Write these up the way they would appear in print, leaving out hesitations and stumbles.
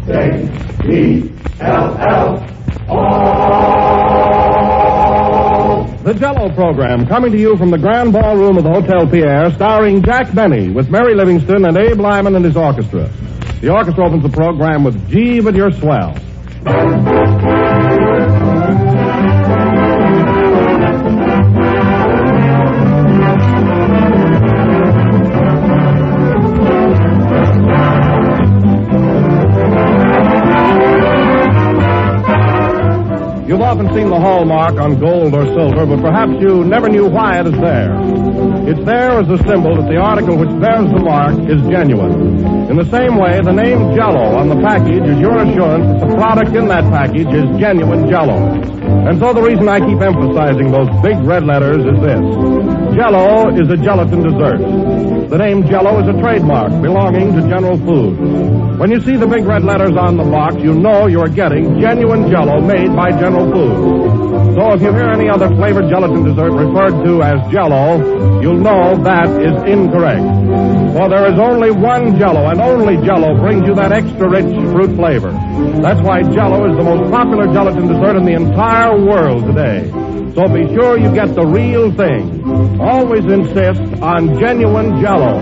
The Jell-O program, coming to you from the Grand Ballroom of the Hotel Pierre, starring Jack Benny with Mary Livingston and Abe Lyman and his orchestra. The orchestra opens the program with Gee, But You're Swell. You've often seen the hallmark on gold or silver, but perhaps you never knew why it is there. It's there as a symbol that the article which bears the mark is genuine. In the same way, the name Jell-O on the package is your assurance that the product in that package is genuine Jell-O. And so the reason I keep emphasizing those big red letters is this. Jell-O is a gelatin dessert. The name Jell-O is a trademark belonging to General Foods. When you see the big red letters on the box, you know you're getting genuine Jell-O made by General Foods. So if you hear any other flavored gelatin dessert referred to as Jell-O, you'll know that is incorrect. For there is only one Jell-O, and only Jell-O brings you that extra rich fruit flavor. That's why Jell-O is the most popular gelatin dessert in the entire world today. So be sure you get the real thing. Always insist on genuine Jell-O.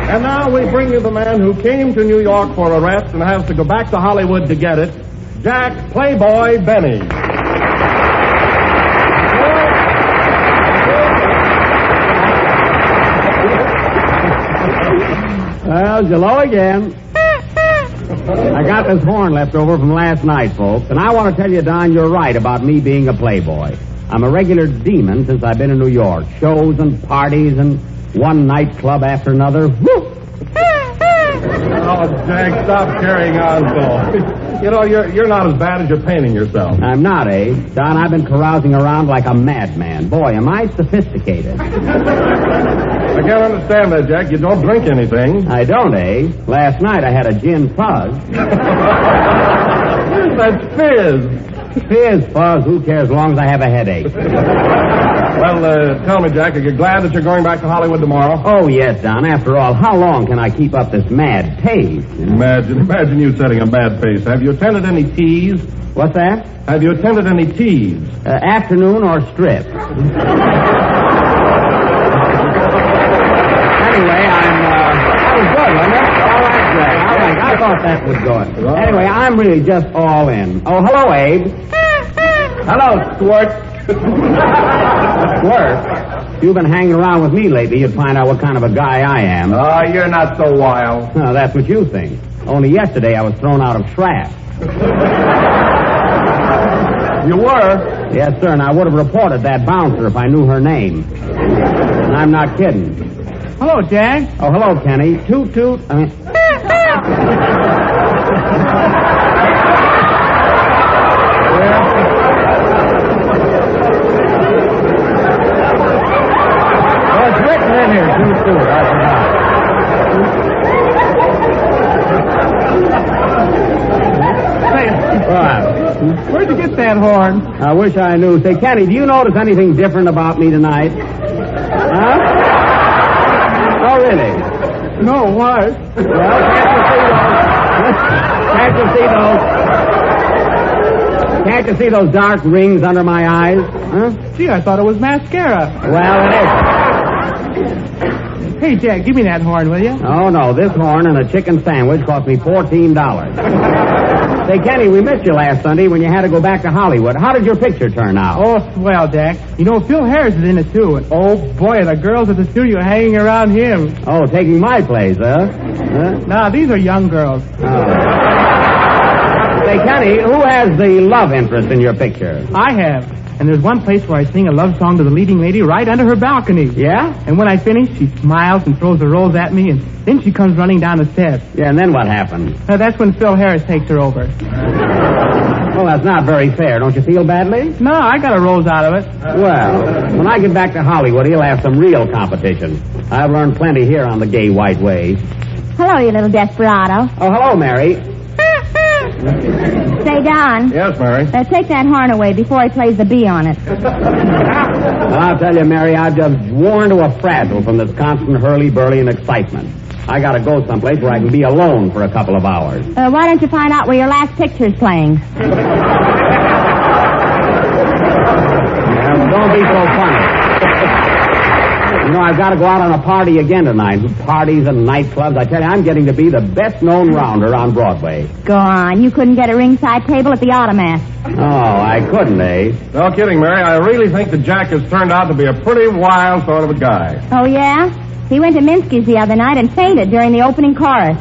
And now we bring you the man who came to New York for a rest and has to go back to Hollywood to get it, Jack Playboy Benny. Well, hello again. I got this horn left over from last night, folks, and I want to tell you, Don, you're right about me being a playboy. I'm a regular demon since I've been in New York. Shows and parties and one nightclub after another. Woo! Oh, Jack, stop carrying on so. You know, you're not as bad as you're painting yourself. I'm not, eh? Don, I've been carousing around like a madman. Boy, am I sophisticated. I can't understand that, Jack. You don't drink anything. I don't, eh? Last night I had a gin fuzz. That's fizz. Fizz, fuzz, who cares as long as I have a headache? Well, tell me, Jack, are you glad that you're going back to Hollywood tomorrow? Oh, yes, Don. After all, how long can I keep up this mad pace? Imagine you setting a mad pace. Have you attended any teas? What's that? Have you attended any teas? Afternoon or strip? Anyway, that was good, wasn't it? All right, Jack. All right, I thought that was good. Anyway, I'm really just all in. Oh, hello, Abe. Hello, Squirt. Squirt? If you've been hanging around with me lately, you'd find out what kind of a guy I am. Oh, you're not so wild. Oh, that's what you think. Only yesterday I was thrown out of Shraff. You were? Yes, sir, and I would have reported that bouncer if I knew her name. And I'm not kidding. Hello, Jack. Oh, hello, Kenny. Toot, toot. Where'd you get that horn? I wish I knew. Say, Kenny, do you notice anything different about me tonight? Huh? Oh, really? No, why? Well, can't you see those dark rings under my eyes? Huh? Gee, I thought it was mascara. Well, it isn't. Hey, Jack, give me that horn, will you? Oh, no. This horn and a chicken sandwich cost me $14. Say, Kenny, we missed you last Sunday when you had to go back to Hollywood. How did your picture turn out? Oh, swell, Jack. You know, Phil Harris is in it, too. And, oh, boy, the girls at the studio hanging around him. Oh, taking my place, huh? Nah, these are young girls. Oh. Say, Kenny, who has the love interest in your picture? I have. And there's one place where I sing a love song to the leading lady right under her balcony. Yeah? And when I finish, she smiles and throws the rolls at me, and then she comes running down the steps. Yeah, and then what happened? That's when Phil Harris takes her over. Well, that's not very fair. Don't you feel badly? No, I got a rose out of it. Well, when I get back to Hollywood, he'll have some real competition. I've learned plenty here on the gay white way. Hello, you little desperado. Oh, hello, Mary. Say, Don. Yes, Mary. Take that horn away before he plays the bee on it. Well, I'll tell you, Mary, I've just worn to a frazzle from this constant hurly-burly and excitement. I gotta go someplace where I can be alone for a couple of hours. Why don't you find out where your last picture's playing? Yeah, well, don't be so funny. You know, I've got to go out on a party again tonight. Parties and nightclubs. I tell you, I'm getting to be the best-known rounder on Broadway. Go on. You couldn't get a ringside table at the Automat. Oh, I couldn't, eh? No kidding, Mary. I really think that Jack has turned out to be a pretty wild sort of a guy. Oh, yeah? He went to Minsky's the other night and fainted during the opening chorus.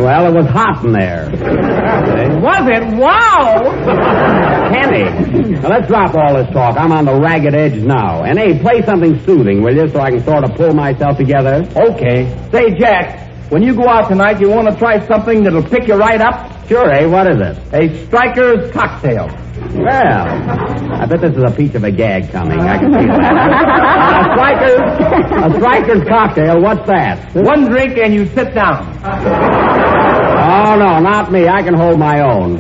Well, it was hot in there. Was it? Wow! Kenny, now let's drop all this talk. I'm on the ragged edge now. And, hey, play something soothing, will you, so I can sort of pull myself together? Okay. Say, Jack, when you go out tonight, you want to try something that'll pick you right up? Sure, eh? What is it? A Striker's cocktail. Well, I bet this is a piece of a gag coming. I can see that. A Striker's cocktail, what's that? One drink and you sit down. Oh, no, not me. I can hold my own.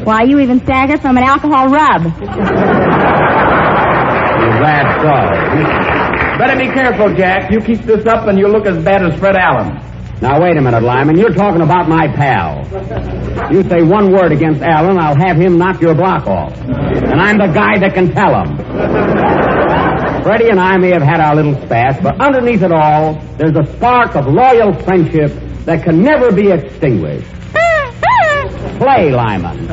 Why, you even stagger from an alcohol rub. Is that so? Better be careful, Jack. You keep this up and you'll look as bad as Fred Allen. Now, wait a minute, Lyman. You're talking about my pal. You say one word against Allen, I'll have him knock your block off. And I'm the guy that can tell him. Freddie and I may have had our little spat, but underneath it all, there's a spark of loyal friendship that can never be extinguished. Play, Lyman.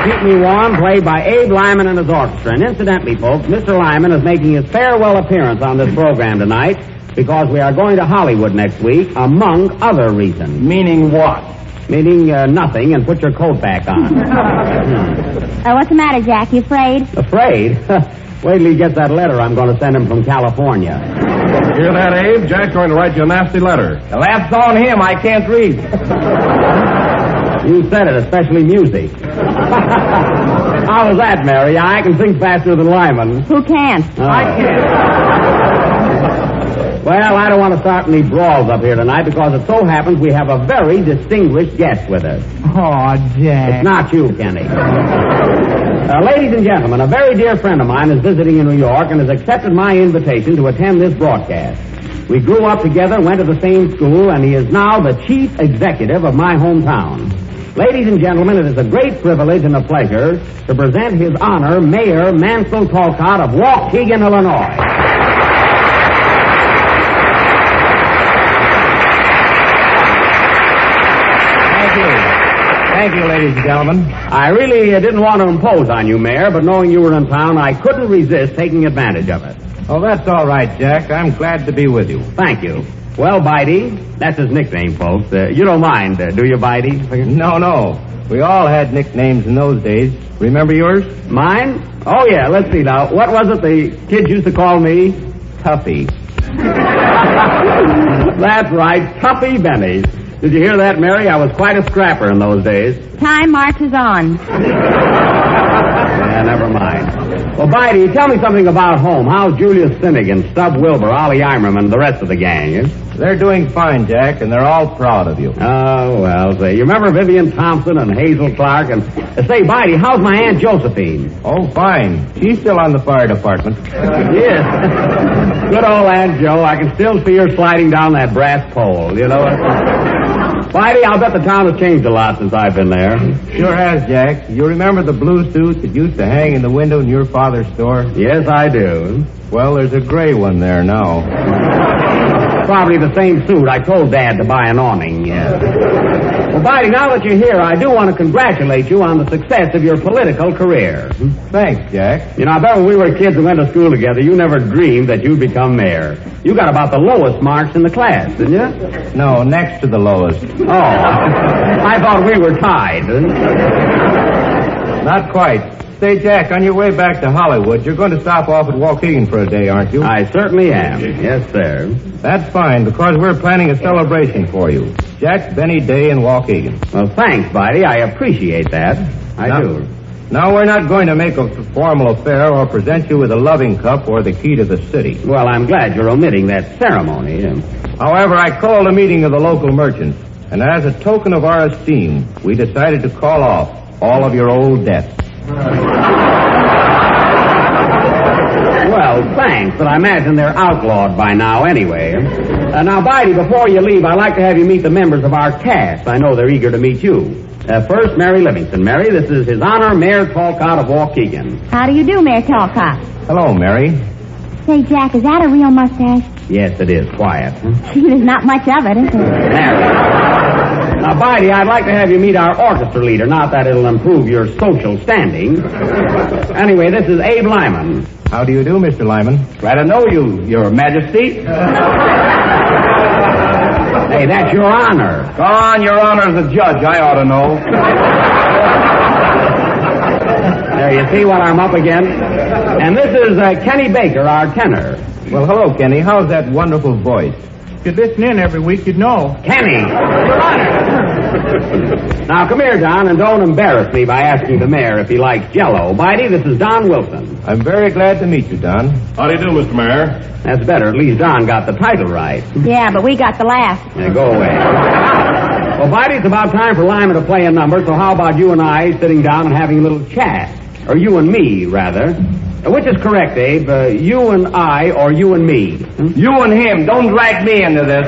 Keep Me Warm, played by Abe Lyman and his orchestra. And incidentally, folks, Mr. Lyman is making his farewell appearance on this program tonight because we are going to Hollywood next week, among other reasons. Meaning what? Meaning nothing, and put your coat back on. What's the matter, Jack? You afraid? Afraid? Wait till he gets that letter I'm going to send him from California. Hear that, Abe? Jack's going to write you a nasty letter. The laugh's on him. I can't read. You said it, especially music. How was that, Mary? I can sing faster than Lyman. Who can't? Oh. I can't. Well, I don't want to start any brawls up here tonight because it so happens we have a very distinguished guest with us. Oh, Jack. It's not you, Kenny. Ladies and gentlemen, a very dear friend of mine is visiting in New York and has accepted my invitation to attend this broadcast. We grew up together, went to the same school, and he is now the chief executive of my hometown. Ladies and gentlemen, it is a great privilege and a pleasure to present His Honor, Mayor Mansell Talcott of Waukegan, Illinois. Thank you, ladies and gentlemen. I really didn't want to impose on you, Mayor, but knowing you were in town, I couldn't resist taking advantage of it. Oh, that's all right, Jack. I'm glad to be with you. Thank you. Well, Bitey, that's his nickname, folks. You don't mind, do you, Bitey? No. We all had nicknames in those days. Remember yours? Mine? Oh, yeah, let's see now. What was it the kids used to call me? Tuffy. That's right, Tuffy Benny. Did you hear that, Mary? I was quite a scrapper in those days. Time marches on. Yeah, never mind. Well, Bitey, tell me something about home. How's Julius Finnegan, Stub Wilbur, Ollie Eimerman, and the rest of the gang, eh? They're doing fine, Jack, and they're all proud of you. Oh, well, say, you remember Vivian Thompson and Hazel Clark? And say, Bitey, how's my Aunt Josephine? Oh, fine. She's still on the fire department. Yes. Good old Aunt Joe. I can still see her sliding down that brass pole, you know. Bitey, I'll bet the town has changed a lot since I've been there. Sure has, Jack. You remember the blue suit that used to hang in the window in your father's store? Yes, I do. Well, there's a gray one there now. Probably the same suit. I told Dad to buy an awning, yeah. Well, Bitey, now that you're here, I do want to congratulate you on the success of your political career. Thanks, Jack. You know, I bet when we were kids and went to school together, you never dreamed that you'd become mayor. You got about the lowest marks in the class, didn't you? No, next to the lowest. Oh, I thought we were tied. Not quite. Say, Jack, on your way back to Hollywood, you're going to stop off at Waukegan for a day, aren't you? I certainly am. Yes, sir. That's fine, because we're planning a celebration for you. Jack Benny Day in Waukegan. Well, thanks, Bitey. I appreciate that. I do. Now, we're not going to make a formal affair or present you with a loving cup or the key to the city. Well, I'm glad you're omitting that ceremony. However, I called a meeting of the local merchants, and as a token of our esteem, we decided to call off all of your old debts. Well, thanks, but I imagine they're outlawed by now anyway. Now, Bitey, before you leave, I'd like to have you meet the members of our cast. I know they're eager to meet you. First, Mary Livingston. Mary, this is His Honor, Mayor Talcott of Waukegan. How do you do, Mayor Talcott? Hello, Mary. Say, Jack, is that a real mustache? Yes, it is. Quiet. Gee, there's not much of it, is there? Mary. Now, Bitey, I'd like to have you meet our orchestra leader. Not that it'll improve your social standing. Anyway, this is Abe Lyman. How do you do, Mr. Lyman? Glad to know you, Your Majesty. Hey, that's Your Honor. Go on, Your Honor, as a judge. I ought to know. There, you see what I'm up against? And this is Kenny Baker, our tenor. Well, hello, Kenny. How's that wonderful voice? If you'd listen in every week, you'd know. Kenny! Now, come here, Don, and don't embarrass me by asking the mayor if he likes Jell-O. Bitey, this is Don Wilson. I'm very glad to meet you, Don. How do you do, Mr. Mayor? That's better. At least Don got the title right. Yeah, but we got the laugh. Now, go away. Well, Bitey, it's about time for Lyman to play a number, so how about you and I sitting down and having a little chat? Or you and me, rather. Which is correct, Abe? You and I or you and me? You and him. Don't drag me into this.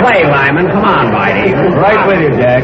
Play, Lyman. Come on, Bitey. Right with you, Jack.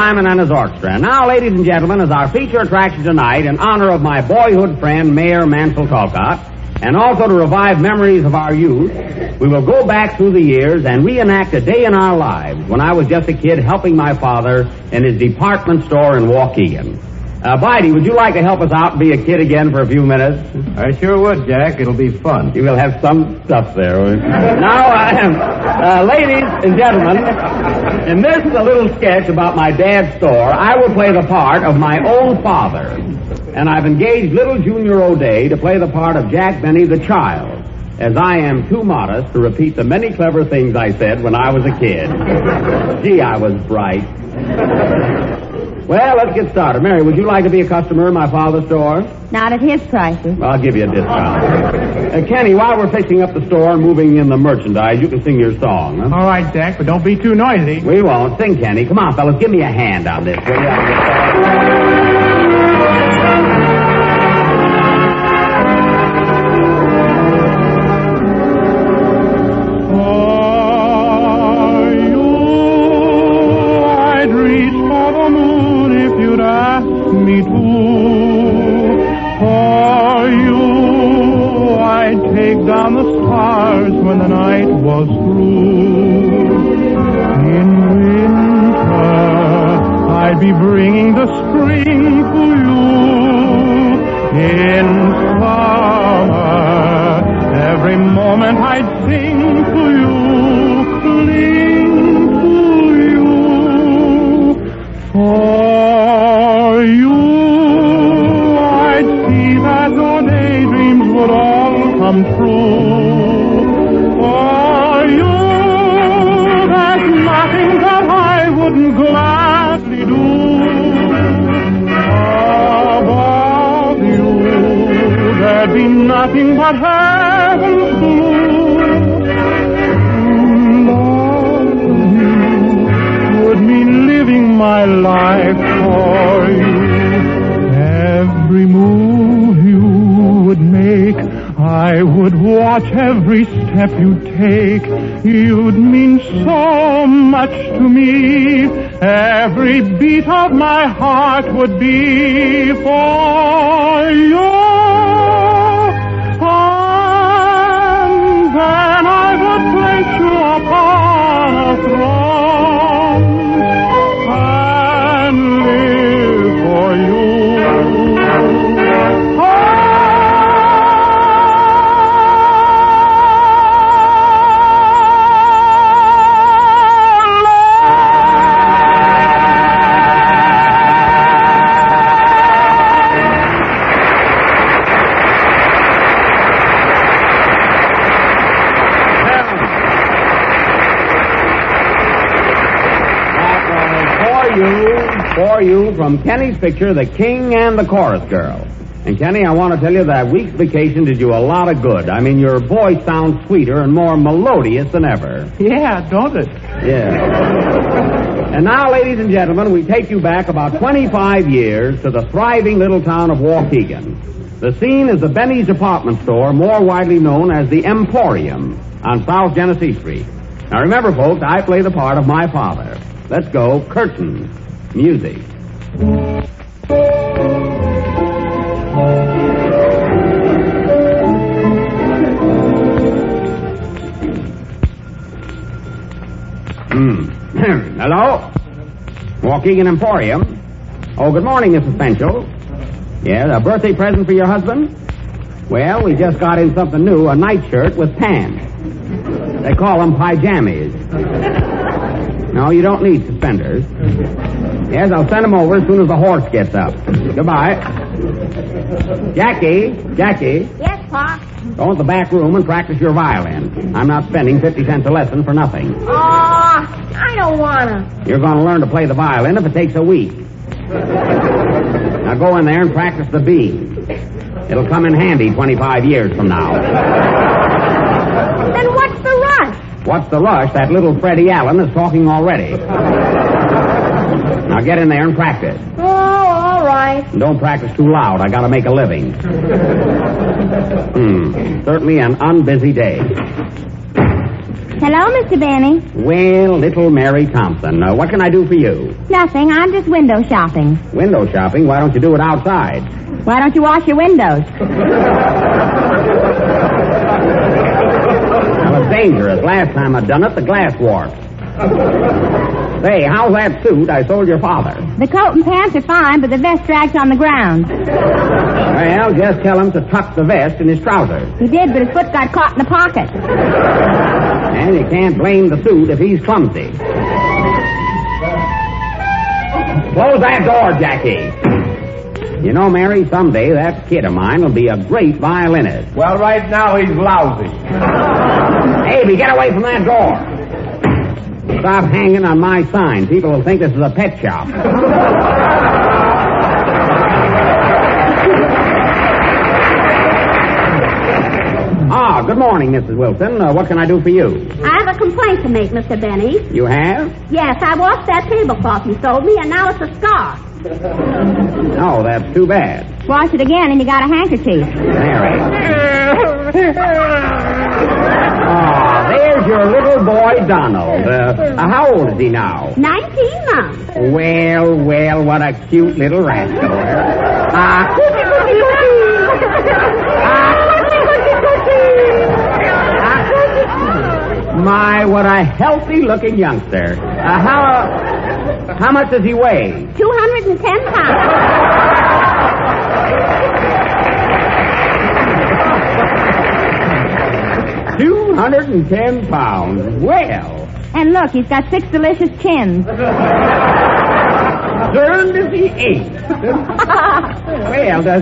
Diamond and his orchestra. And now, ladies and gentlemen, as our feature attraction tonight, in honor of my boyhood friend, Mayor Mansell Talcott, and also to revive memories of our youth, we will go back through the years and reenact a day in our lives when I was just a kid helping my father in his department store in Waukegan. Bidey, would you like to help us out and be a kid again for a few minutes? I sure would, Jack. It'll be fun. You will have some stuff there. Now, ladies and gentlemen, in this little sketch about my dad's store, I will play the part of my own father. And I've engaged little Junior O'Day to play the part of Jack Benny the child, as I am too modest to repeat the many clever things I said when I was a kid. Gee, I was bright. Well, let's get started. Mary, would you like to be a customer in my father's store? Not at his prices. Well, I'll give you a discount. Kenny, while we're fixing up the store and moving in the merchandise, you can sing your song. Huh? All right, Jack, but don't be too noisy. We won't. Sing, Kenny. Come on, fellas, give me a hand on this, will you? Down the stars when the night was through. In winter, I'd be bringing the spring to you. In summer, every moment I'd sing to you, cling to you. For you, I'd see that your daydreams would all come true. For you, there's nothing that I wouldn't gladly do. Above you, there'd be nothing but heaven's blue. To love you would mean living my life for you. Every move you would make, I would watch every step you take. You'd mean so much to me. Every beat of my heart would be for you. And then I would place you upon a throne and live for you. For you from Kenny's picture, The King and the Chorus Girl. And Kenny, I want to tell you that week's vacation did you a lot of good. I mean, your voice sounds sweeter and more melodious than ever. Yeah, don't it? Yeah. And now, ladies and gentlemen, we take you back about 25 years to the thriving little town of Waukegan. The scene is the Benny's department store, more widely known as the Emporium, on South Genesee Street. Now, remember, folks, I play the part of my father. Let's go. Curtain. Music. Hello? Waukegan Emporium. Oh, good morning, Mrs. Penchel. Yeah, a birthday present for your husband? Well, we just got in something new, a nightshirt with pants. They call them pyjamas. No, you don't need suspenders. Yes, I'll send them over as soon as the horse gets up. Goodbye. Jackie. Yes, Pa? Go into the back room and practice your violin. I'm not spending 50 cents a lesson for nothing. Aw, I don't wanna. You're going to learn to play the violin if it takes a week. Now go in there and practice the B. It'll come in handy 25 years from now. Then what's the rush? What's the rush? That little Freddie Allen is talking already. Now get in there and practice. Oh, all right. And don't practice too loud. I gotta make a living. Certainly an unbusy day. Hello, Mr. Benny. Well, little Mary Thompson, what can I do for you? Nothing. I'm just window shopping. Window shopping? Why don't you do it outside? Why don't you wash your windows? Well, it's dangerous. Last time I done it, the glass warped. Say, how's that suit I sold your father? The coat and pants are fine, but the vest drags on the ground. Well, just tell him to tuck the vest in his trousers. He did, but his foot got caught in the pocket. And you can't blame the suit if he's clumsy. Close that door, Jackie. You know, Mary, someday that kid of mine will be a great violinist. Well, right now he's lousy. Davy, get away from that door. Stop hanging on my sign. People will think this is a pet shop. Good morning, Mrs. Wilson. What can I do for you? I have a complaint to make, Mr. Benny. You have? Yes, I washed that tablecloth you sold me, and now it's a scar. Oh, that's too bad. Wash it again, and you got a handkerchief. Mary. There's your little boy, Donald. How old is he now? 19 months. Well, what a cute little rascal. My, what a healthy-looking youngster. How much does he weigh? 210 pounds. 210 pounds. Well. And look, he's got 6 delicious chins. Turned as he ate. Well, does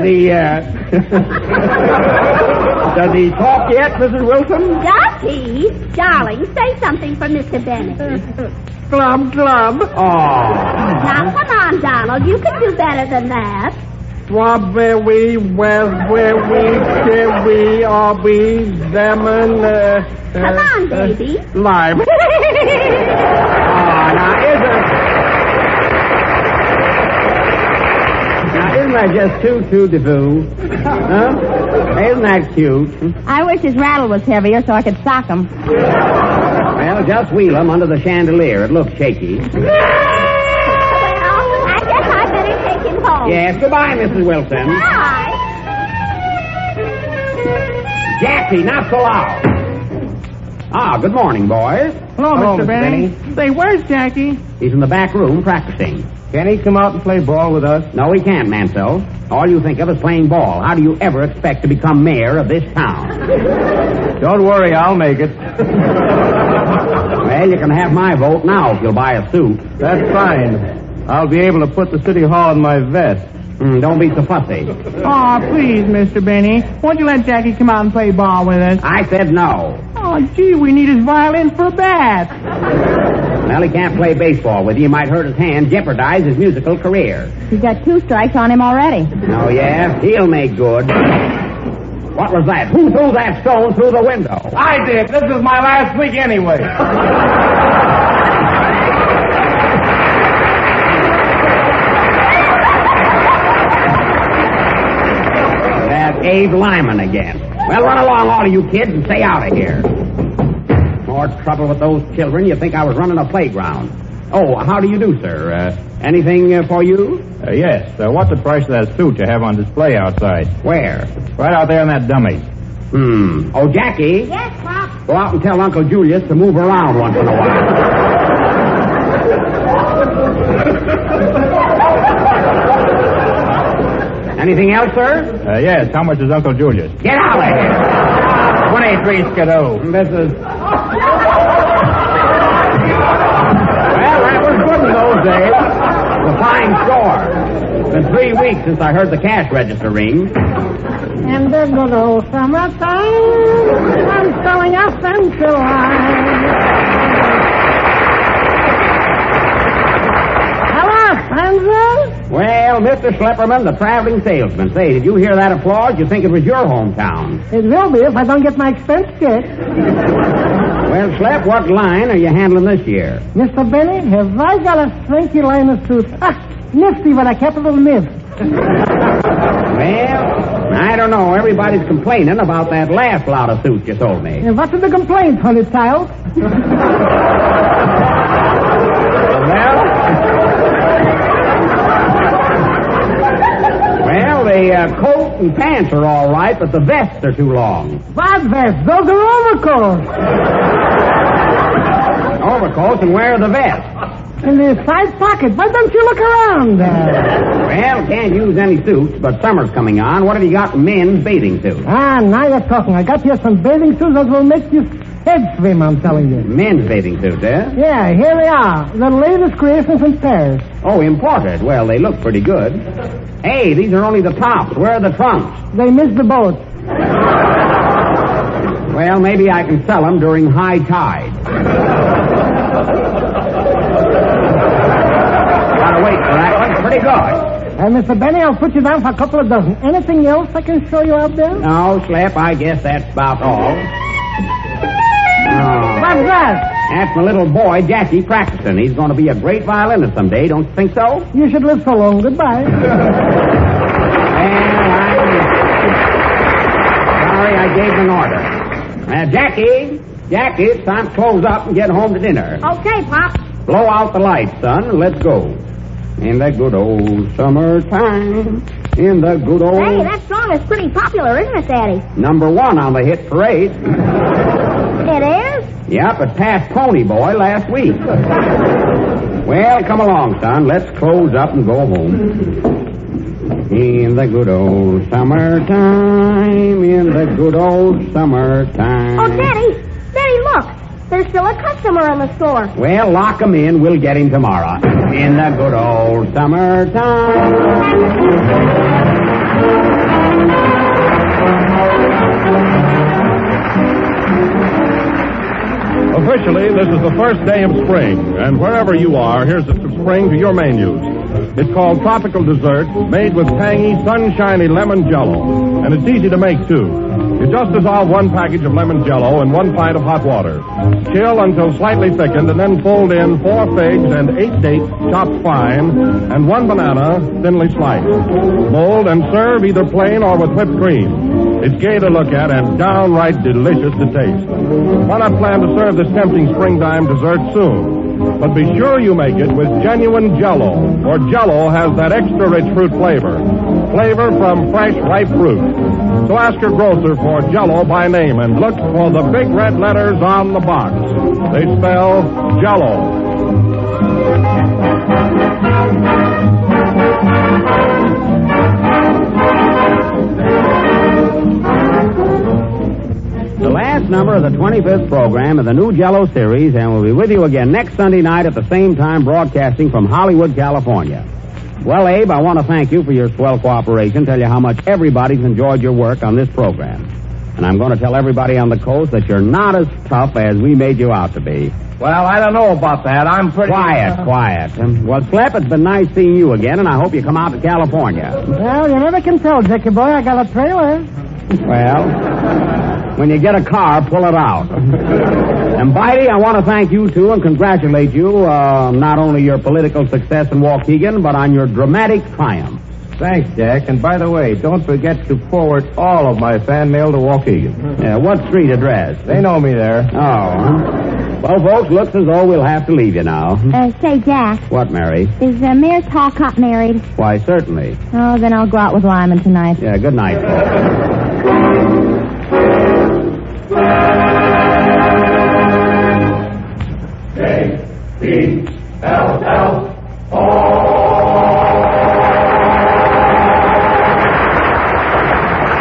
he talk yet, Mrs. Wilson? Does he? Darling, say something for Mr. Benny. Glum, glum. Oh. Now, come on, Donald. You can do better than that. Strawberry, raspberry, cherry, auberry, lemon, Come on, baby. lime. Now, isn't that just too de-foo? Huh? Isn't that cute? I wish his rattle was heavier so I could sock him. Well, just wheel him under the chandelier. It looks shaky. Well, I guess I better take him home. Yes, goodbye, Mrs. Wilson. Bye. Jackie, not so loud. Good morning, boys. Hello, Mr. Benny. Say, where's Jackie? He's in the back room practicing. Can he come out and play ball with us? No, he can't, Mansell. All you think of is playing ball. How do you ever expect to become mayor of this town? Don't worry, I'll make it. Well, you can have my vote now if you'll buy a suit. That's fine. I'll be able to put the city hall in my vest. Don't be so fussy. Oh, please, Mr. Benny. Won't you let Jackie come out and play ball with us? I said no. Oh, gee, we need his violin for a bat. Well, he can't play baseball with you. He might hurt his hand, jeopardize his musical career. He's got 2 strikes on him already. Oh, yeah? He'll make good. What was that? Who threw that stone through the window? I did. This is my last week anyway. Abe Lyman again. Well, run along, all of you kids, and stay out of here. More trouble with those children. You think I was running a playground. Oh, how do you do, sir? Anything for you? Yes. What's the price of that suit you have on display outside? Where? Right out there on that dummy. Oh, Jackie. Yes, Pop. Go out and tell Uncle Julius to move around once in a while. Anything else, sir? Yes. How much is Uncle Julius? Get out of here. 23 skidoo. This is... Well, that was good in those days. A fine score. It's been 3 weeks since I heard the cash register ring. In the good old summertime, I'm selling essential wine. Hello, Spencer. Well, Mr. Schlepperman, the traveling salesman. Say, did you hear that applause? You think it was your hometown? It will be if I don't get my expense kicked. Well, Schlepp, what line are you handling this year? Mr. Benny, have I got a slinky line of suit? Nifty with a capital nib. Well, I don't know. Everybody's complaining about that last lot of suits you sold me. What's the complaint, honey child? Well, the coat and pants are all right, but the vests are too long. What vest? Those are overcoats. Overcoats, and where are the vests? In the side pocket. Why don't you look around? Well, can't use any suits, but summer's coming on. What have you got in men's bathing suits? Now you're talking. I got here some bathing suits that will make your head swim, I'm telling you. Men's bathing suits, eh? Yeah, here they are. The latest creations in Paris. Oh, imported. Well, they look pretty good. Hey, these are only the tops. Where are the trunks? They missed the boat. Well, maybe I can sell them during high tide. Gotta wait for that one. Pretty good. Mr. Benny, I'll put you down for a couple of dozen. Anything else I can show you out there? No, Slap, I guess that's about all. What's that? That's my little boy, Jackie, practicing. He's going to be a great violinist someday. Don't you think so? You should live so long. Goodbye. Well, I'm sorry I gave an order. Jackie, it's time to close up and get home to dinner. Okay, Pop. Blow out the lights, son, and let's go. In the good old summertime, in the good old... Hey, that song is pretty popular, isn't it, Daddy? #1 on the hit parade. It is? Yep, it passed Pony Boy last week. Well, come along, son. Let's close up and go home. In the good old summertime, in the good old summertime. Oh, Daddy, look. There's still a customer in the store. Well, lock him in. We'll get him tomorrow. In the good old summertime. Officially, this is the first day of spring, and wherever you are, here's a spring to your main use. It's called Tropical Dessert, made with tangy, sunshiny lemon jello, and it's easy to make, too. You just dissolve 1 package of lemon jello in 1 pint of hot water. Chill until slightly thickened, and then fold in 4 figs and 8 dates chopped fine, and 1 banana thinly sliced. Mold and serve either plain or with whipped cream. It's gay to look at and downright delicious to taste. Why not plan to serve this tempting springtime dessert soon? But be sure you make it with genuine Jell-O, for Jell-O has that extra rich fruit flavor. Flavor from fresh, ripe fruit. So ask your grocer for Jell-O by name and look for the big red letters on the box. They spell Jell-O. The last number of the 25th program of the new Jell-O series, and we'll be with you again next Sunday night at the same time, broadcasting from Hollywood, California. Well, Abe, I want to thank you for your swell cooperation, tell you how much everybody's enjoyed your work on this program. And I'm going to tell everybody on the coast that you're not as tough as we made you out to be. Well, I don't know about that. I'm pretty... Quiet. Well, Slap, it's been nice seeing you again, and I hope you come out to California. Well, you never can tell, Jackie boy. I got a trailer. Well, when you get a car, pull it out. And, Bitey, I want to thank you, too, and congratulate you, not only your political success in Waukegan, but on your dramatic triumph. Thanks, Jack. And by the way, don't forget to forward all of my fan mail to Waukegan. Yeah, what street address? They know me there. Oh. Well, folks, looks as though we'll have to leave you now. Say, Jack, What, Mary? is Mayor Talcott married? Why, certainly. Oh, then I'll go out with Lyman tonight. Yeah, good night, folks.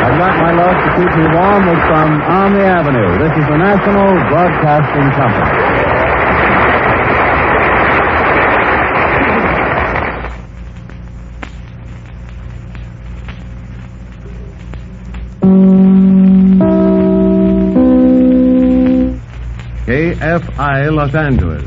I'd like my love to keep me warm with some On the Avenue. This is the National Broadcasting Company. KFI Los Angeles.